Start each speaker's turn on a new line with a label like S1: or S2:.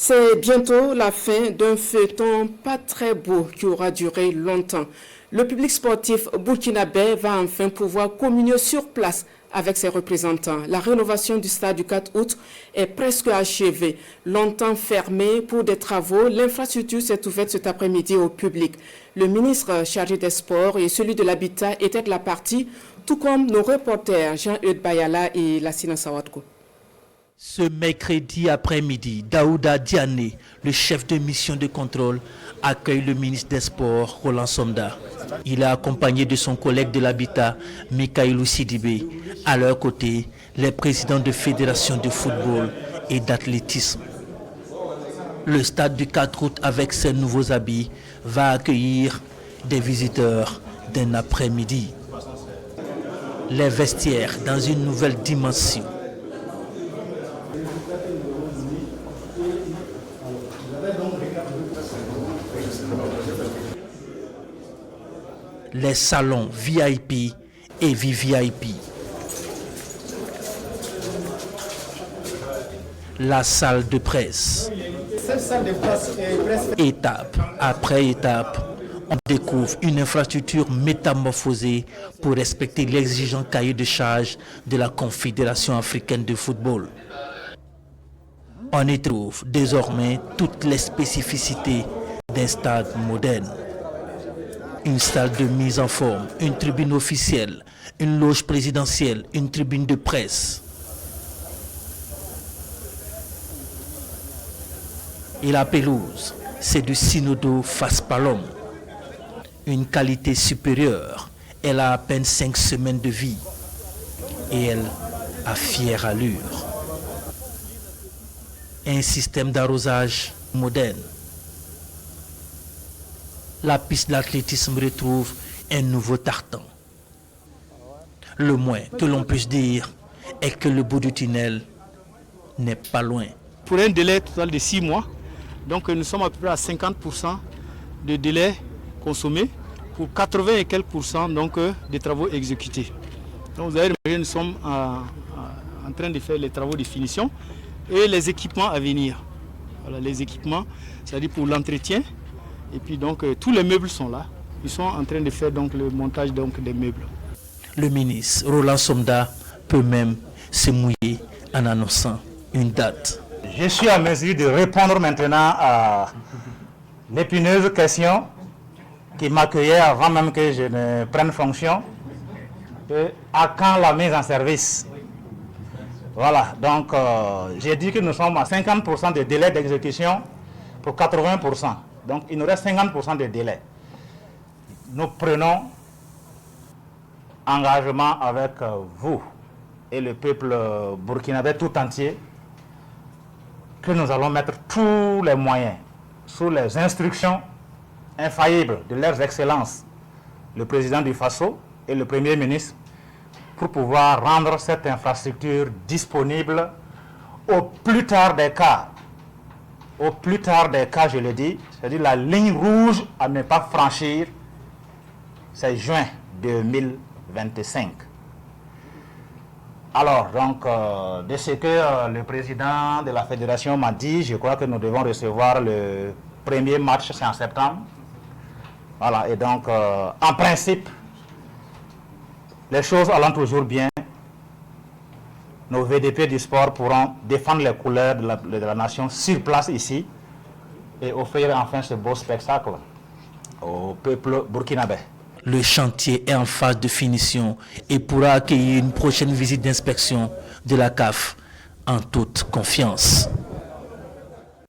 S1: C'est bientôt la fin d'un feuilleton pas très beau qui aura duré longtemps. Le public sportif burkinabé va enfin pouvoir communier sur place avec ses représentants. La rénovation du stade du 4 août est presque achevée. Longtemps fermée pour des travaux, l'infrastructure s'est ouverte cet après-midi au public. Le ministre chargé des Sports et celui de l'Habitat étaient de la partie, tout comme nos reporters Jean-Eudes Bayala et Lassina Sawadko.
S2: Ce mercredi après-midi, Daouda Diané, le chef de mission de contrôle, accueille le ministre des Sports, Roland Somda. Il est accompagné de son collègue de l'Habitat, Mikaïlou Sidibé. À leur côté, les présidents de fédérations de football et d'athlétisme. Le stade du 4 août, avec ses nouveaux habits, va accueillir des visiteurs d'un après-midi. Les vestiaires dans une nouvelle dimension. Les salons VIP et VVIP. La salle de presse. Étape après étape, on découvre une infrastructure métamorphosée pour respecter l'exigeant cahier de charge de la Confédération africaine de football. On y trouve désormais toutes les spécificités d'un stade moderne. Une salle de mise en forme, une tribune officielle, une loge présidentielle, une tribune de presse. Et la pelouse, c'est du Synodo face Palom. Une qualité supérieure. Elle a à peine 5 semaines de vie. Et elle a fière allure. Un système d'arrosage moderne. La piste d'athlétisme retrouve un nouveau tartan. Le moins que l'on puisse dire est que le bout du tunnel n'est pas loin.
S3: Pour un délai total de 6 mois, donc nous sommes à peu près à 50% de délai consommé pour 80 et quelques pourcents donc, des travaux exécutés. Donc vous avez remarqué, nous sommes en train de faire les travaux de finition et les équipements à venir. Voilà, les équipements, c'est-à-dire pour l'entretien. Et puis donc tous les meubles sont là. Ils sont en train de faire donc le montage donc des meubles.
S2: Le ministre Roland Somda peut même se mouiller en annonçant une date.
S4: Je suis à mesure de répondre maintenant à l'épineuse question qui m'accueillait avant même que je ne prenne fonction. À quand la mise en service? Voilà, donc j'ai dit que nous sommes à 50% de délai d'exécution pour 80%. Donc il nous reste 50% de délai. Nous prenons engagement avec vous et le peuple burkinabé tout entier que nous allons mettre tous les moyens sous les instructions infaillibles de leurs excellences, le président du Faso et le premier ministre, pour pouvoir rendre cette infrastructure disponible au plus tard des cas. Au plus tard des cas, je le dis, c'est-à-dire la ligne rouge à ne pas franchir, c'est juin 2025. Alors, donc, de ce que le président de la fédération m'a dit, je crois que nous devons recevoir le premier match, c'est en septembre. Voilà, et donc, en principe, les choses allant toujours bien, nos VDP du sport pourront défendre les couleurs de la nation sur place ici et offrir enfin ce beau spectacle au peuple burkinabé.
S2: Le chantier est en phase de finition et pourra accueillir une prochaine visite d'inspection de la CAF en toute confiance.